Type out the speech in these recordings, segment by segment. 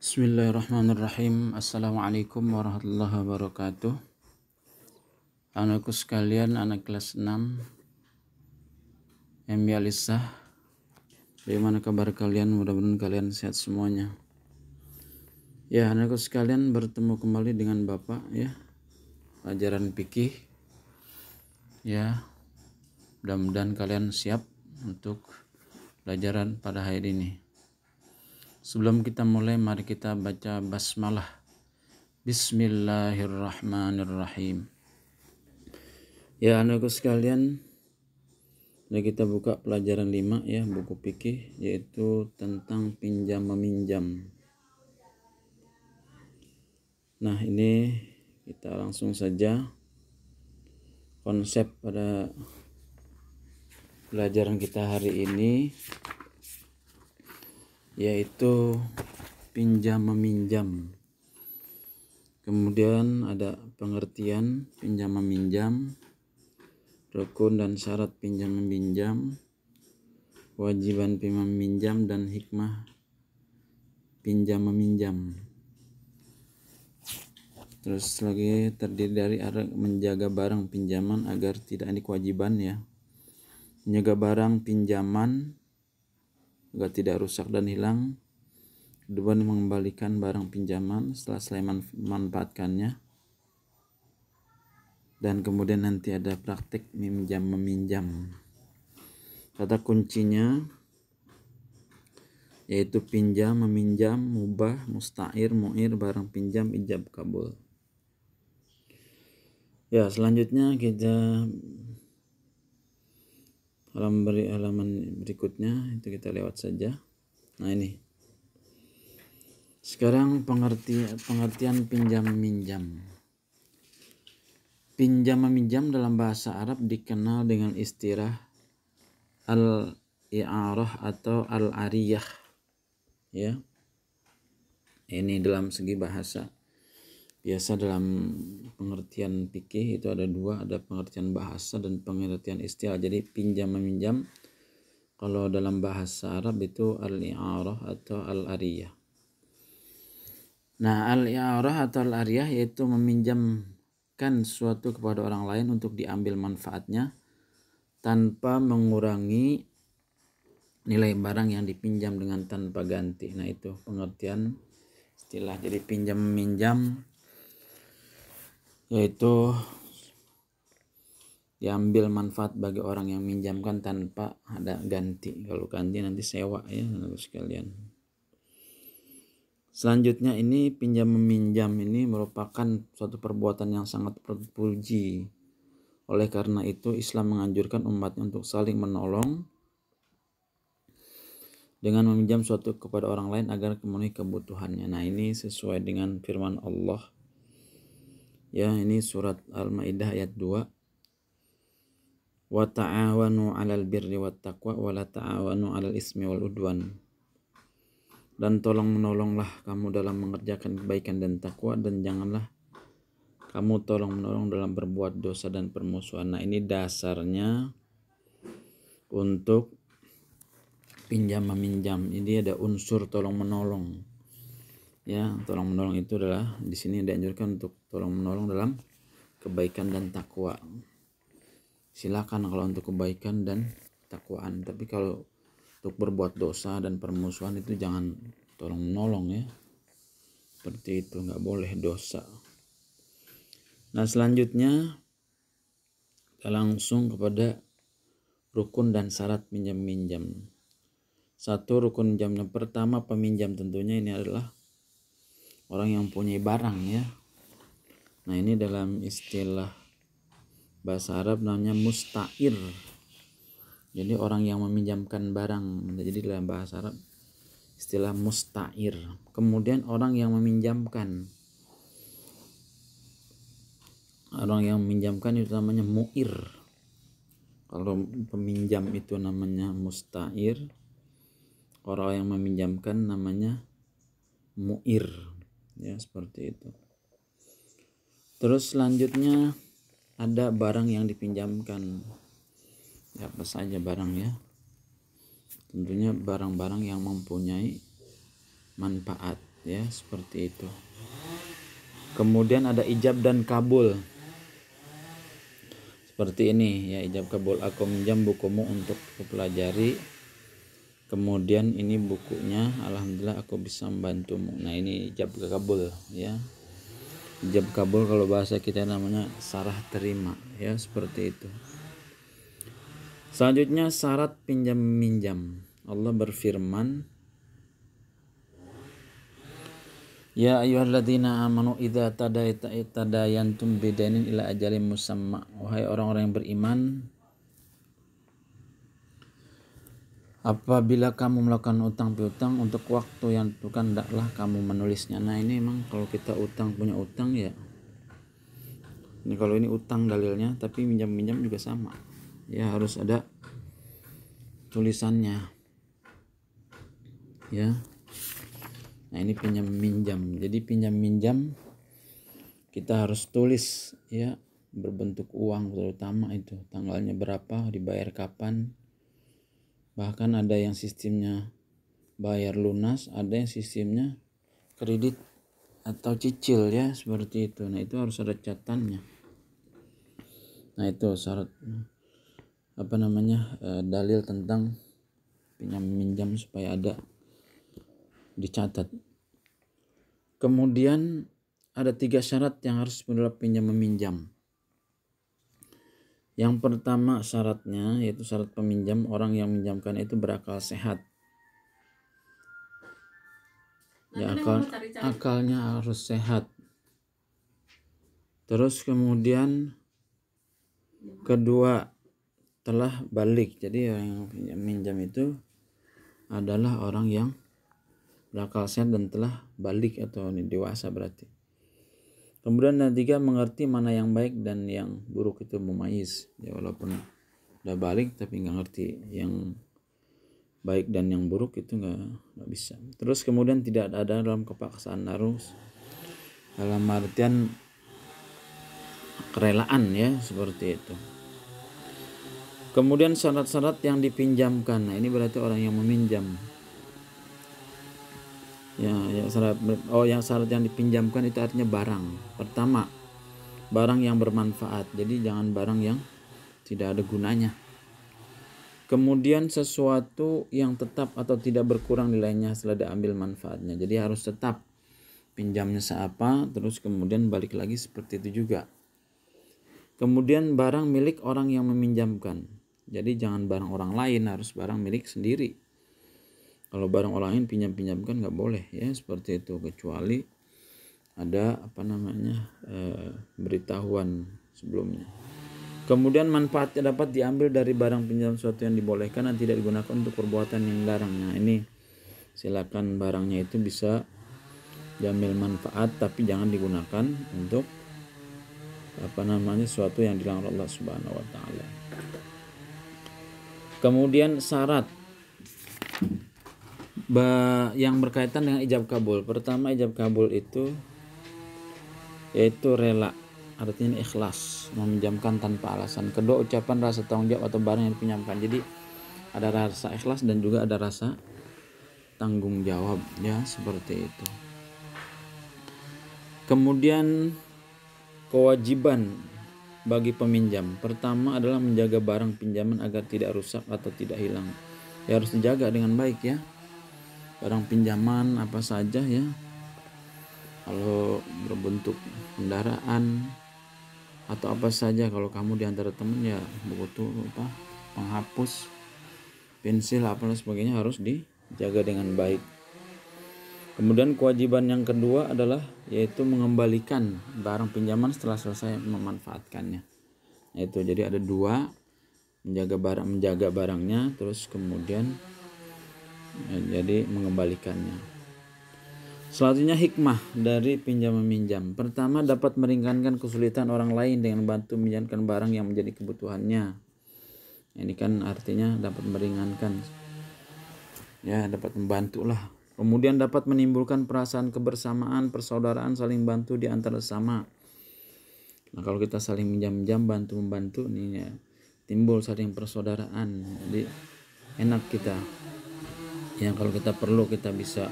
Bismillahirrahmanirrahim. Assalamualaikum warahmatullahi wabarakatuh. Anakku sekalian, anak kelas 6 MB Alisah, bagaimana kabar kalian? Mudah-mudahan kalian sehat semuanya. Ya, anakku sekalian, bertemu kembali dengan Bapak ya, pelajaran fikih ya. Mudah-mudahan kalian siap untuk pelajaran pada hari ini. Sebelum kita mulai, mari kita baca basmalah. Bismillahirrahmanirrahim. Ya, anakku sekalian, mari kita buka pelajaran 5 ya, buku fikih, yaitu tentang pinjam meminjam. Nah, ini kita langsung saja konsep pada pelajaran kita hari ini, yaitu pinjam meminjam. Kemudian ada pengertian pinjam meminjam, rukun dan syarat pinjam meminjam, kewajiban pinjam meminjam, dan hikmah pinjam meminjam. Terus lagi terdiri dari menjaga barang pinjaman agar tidak ada kewajiban ya, menjaga barang pinjaman agar tidak rusak dan hilang, kedua mengembalikan barang pinjaman setelah selesai memanfaatkannya, dan kemudian nanti ada praktik pinjam meminjam. Kata kuncinya yaitu pinjam, meminjam, mubah, musta'ir, mu'ir, barang pinjam, ijab, kabul. Ya, selanjutnya kita halaman berikutnya itu kita lewat saja. Nah, ini sekarang pengertian pinjam meminjam. Pinjam meminjam dalam bahasa Arab dikenal dengan istilah al-i'arah atau al-ariyah ya. Ini dalam segi bahasa. Biasa dalam pengertian fikih itu ada dua, ada pengertian bahasa dan pengertian istilah. Jadi pinjam meminjam kalau dalam bahasa Arab itu al-i'arah atau al-ariyah. Nah, al-i'arah atau al-ariyah yaitu meminjamkan sesuatu kepada orang lain untuk diambil manfaatnya tanpa mengurangi nilai barang yang dipinjam dengan tanpa ganti. Nah, itu pengertian istilah. Jadi pinjam meminjam yaitu diambil manfaat bagi orang yang minjamkan tanpa ada ganti. Kalau ganti nanti sewa ya, anak sekalian. Selanjutnya ini pinjam meminjam ini merupakan suatu perbuatan yang sangat terpuji. Oleh karena itu Islam menganjurkan umatnya untuk saling menolong dengan meminjam suatu kepada orang lain agar memenuhi kebutuhannya. Nah, ini sesuai dengan firman Allah. Ya, ini surat Al-Maidah ayat 2. Wa ta'awanu 'alal birri wat taqwa wa la ta'awanu 'alal ismi wal udwan. Dan tolong menolonglah kamu dalam mengerjakan kebaikan dan takwa, dan janganlah kamu tolong menolong dalam berbuat dosa dan permusuhan. Nah, ini dasarnya untuk pinjam meminjam. Ini ada unsur tolong menolong. Ya, tolong menolong itu adalah di sini dianjurkan untuk tolong menolong dalam kebaikan dan takwa. Silakan kalau untuk kebaikan dan takwaan, tapi kalau untuk berbuat dosa dan permusuhan itu jangan tolong menolong ya. Seperti itu, nggak boleh dosa. Nah, selanjutnya kita langsung kepada rukun dan syarat pinjam meminjam. Satu, rukun pinjam yang pertama peminjam tentunya ini adalah orang yang punya barang ya. Nah, ini dalam istilah bahasa Arab namanya musta'ir. Jadi orang yang meminjamkan barang. Jadi dalam bahasa Arab istilah musta'ir. Kemudian orang yang meminjamkan. Orang yang meminjamkan itu namanya mu'ir. Kalau peminjam itu namanya musta'ir. Orang yang meminjamkan namanya mu'ir. Ya, seperti itu. Terus selanjutnya ada barang yang dipinjamkan. Ya, apa saja barang ya. Tentunya barang-barang yang mempunyai manfaat. ya, seperti itu. Kemudian ada ijab dan kabul. Seperti ini ya, ijab kabul, aku minjam bukumu untuk kupelajari. Kemudian ini bukunya, alhamdulillah aku bisa membantumu. Nah, ini ijab kabul ya. Ijab kabul kalau bahasa kita namanya sarah terima ya, seperti itu. Selanjutnya syarat pinjam minjam. Allah berfirman, ya ayyuhalladzina amanu idza tadayantum bidainin ila ajalin musamma. Wahai orang-orang yang beriman, apabila kamu melakukan utang piutang untuk waktu yang ditentukan, hendaklah kamu menulisnya. Nah, ini memang kalau kita punya utang ya. Ini kalau ini utang dalilnya, tapi minjam-minjam juga sama. Ya, harus ada tulisannya. Ya. Nah, ini pinjam minjam. Jadi pinjam minjam kita harus tulis ya, berbentuk uang terutama itu, tanggalnya berapa, dibayar kapan. Bahkan ada yang sistemnya bayar lunas, ada yang sistemnya kredit atau cicil ya, seperti itu. Nah, itu harus ada catatannya. Nah, itu syarat dalil tentang pinjam minjam supaya ada dicatat. Kemudian ada 3 syarat yang harus dalam pinjam meminjam. Yang pertama syaratnya, yaitu syarat peminjam, orang yang meminjamkan itu berakal sehat. Ya, akalnya harus sehat. Terus kemudian kedua, telah balik. Jadi yang minjam itu adalah orang yang berakal sehat dan telah balik atau dewasa berarti. Kemudian yang ketiga, mengerti mana yang baik dan yang buruk itu memayis. Ya, walaupun udah balik tapi nggak ngerti yang baik dan yang buruk itu nggak bisa. Terus kemudian tidak ada dalam kepaksaan harus, dalam artian kerelaan ya, seperti itu. Kemudian syarat-syarat yang dipinjamkan. Nah, ini berarti orang yang meminjam. Syarat yang dipinjamkan itu artinya barang. Pertama, barang yang bermanfaat. Jadi jangan barang yang tidak ada gunanya. Kemudian sesuatu yang tetap atau tidak berkurang nilainya setelah diambil manfaatnya. Jadi harus tetap pinjamnya seapa, terus kemudian balik lagi seperti itu juga. Kemudian barang milik orang yang meminjamkan. Jadi jangan barang orang lain, harus barang milik sendiri. Kalau barang orang lain pinjam-pinjamkan nggak boleh ya, seperti itu, kecuali ada beritahuan sebelumnya. Kemudian manfaatnya dapat diambil dari barang pinjam sesuatu yang dibolehkan dan tidak digunakan untuk perbuatan yang dilarang. Nah, ini silakan barangnya itu bisa diambil manfaat tapi jangan digunakan untuk sesuatu yang dilarang Allah Subhanahu wa taala. Kemudian syarat yang berkaitan dengan ijab kabul. Pertama, ijab kabul itu yaitu rela, artinya ikhlas, meminjamkan tanpa alasan. Kedua, ucapan rasa tanggung jawab atau barang yang dipinjamkan. Jadi ada rasa ikhlas dan juga ada rasa tanggung jawab ya, seperti itu. Kemudian kewajiban bagi peminjam. Pertama adalah menjaga barang pinjaman agar tidak rusak atau tidak hilang. Ya, harus dijaga dengan baik ya. Barang pinjaman apa saja ya, kalau berbentuk kendaraan atau apa saja, kalau kamu diantara teman ya buku penghapus, pensil apa dan sebagainya harus dijaga dengan baik. Kemudian kewajiban yang kedua adalah yaitu mengembalikan barang pinjaman setelah selesai memanfaatkannya. Itu jadi ada 2, menjaga barangnya, terus kemudian jadi mengembalikannya. Selanjutnya hikmah dari pinjam meminjam. Pertama, dapat meringankan kesulitan orang lain dengan bantu meminjamkan barang yang menjadi kebutuhannya. Ini kan artinya dapat meringankan, ya, dapat membantu lah. Kemudian dapat menimbulkan perasaan kebersamaan, persaudaraan, saling bantu di antara sesama. Nah, kalau kita saling minjam-minjam, bantu-membantu, ini ya, timbul saling persaudaraan. Jadi enak kita. Ya, kalau kita perlu kita bisa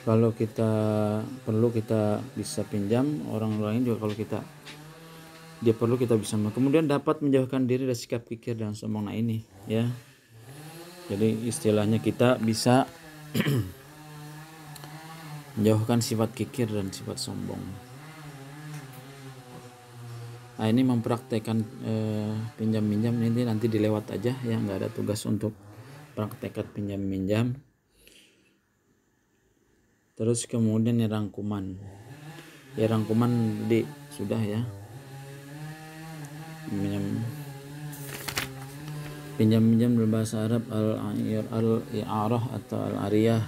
kalau kita perlu kita bisa pinjam, orang lain juga kalau dia perlu kita bisa. Kemudian dapat menjauhkan diri dari sikap kikir dan sombong. Nah ini ya, jadi istilahnya kita bisa menjauhkan sifat kikir dan sifat sombong. Nah ini mempraktekkan pinjam-minjam ini nanti dilewat aja ya, nggak ada tugas untuk praktekan pinjam-minjam. Terus kemudian ya rangkuman sudah ya, pinjam-minjam berbahasa Arab al-i'arah atau al-ariyah.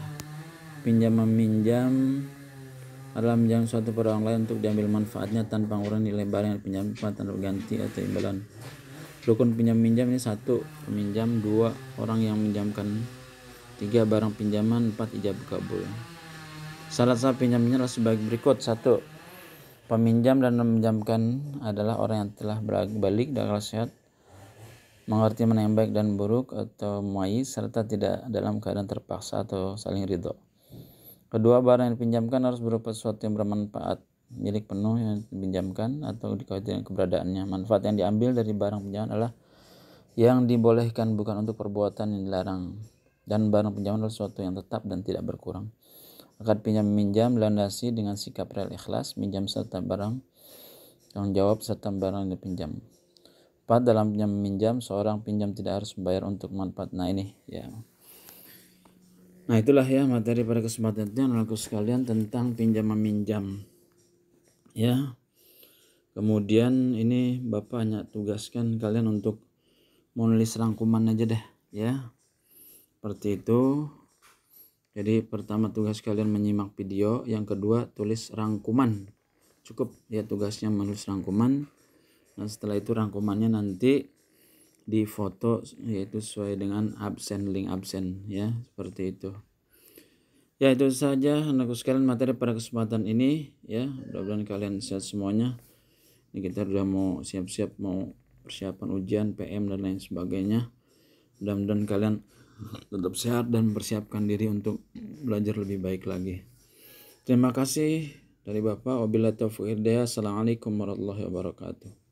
Pinjam meminjam adalah meminjam suatu pada orang lain untuk diambil manfaatnya tanpa mengurangi nilai barang yang dipinjam tanpa ganti atau imbalan. Rukun pinjam minjam ini 1 peminjam, 2 orang yang meminjamkan, 3 barang pinjaman, 4 ijab kabul. Syarat-syarat pinjam minjam adalah sebagai berikut. 1. Peminjam dan meminjamkan adalah orang yang telah balik dan akal sehat, mengerti mana yang baik dan buruk atau muayyiz, serta tidak dalam keadaan terpaksa atau saling ridho. Kedua, barang yang dipinjamkan harus berupa sesuatu yang bermanfaat, milik penuh yang dipinjamkan atau dikhawatirkan keberadaannya. Manfaat yang diambil dari barang pinjaman adalah yang dibolehkan, bukan untuk perbuatan yang dilarang. Dan barang pinjaman adalah sesuatu yang tetap dan tidak berkurang. Akad pinjam minjam dilandasi dengan sikap real ikhlas, minjam serta barang tanggung jawab serta barang yang dipinjam. 4. Dalam pinjam minjam, seorang pinjam tidak harus membayar untuk manfaat. Nah ini ya. Nah itulah ya materi pada kesempatan itu anak-anakku sekalian tentang pinjam meminjam ya. Kemudian ini Bapak hanya tugaskan kalian untuk menulis rangkuman aja deh ya, seperti itu. Jadi pertama tugas kalian menyimak video, yang kedua tulis rangkuman, cukup ya tugasnya menulis rangkuman. Nah setelah itu rangkumannya nanti difoto yaitu sesuai dengan link absen ya, seperti itu. Ya itu saja anakku sekalian materi pada kesempatan ini ya, mudah-mudahan kalian sehat semuanya. Ini kita sudah mau siap-siap mau persiapan ujian PM dan lain sebagainya. Mudah-mudahan kalian tetap sehat dan mempersiapkan diri untuk belajar lebih baik lagi. Terima kasih dari Bapak. Wabillahi taufiq hidayah. Assalamualaikum warahmatullahi wabarakatuh.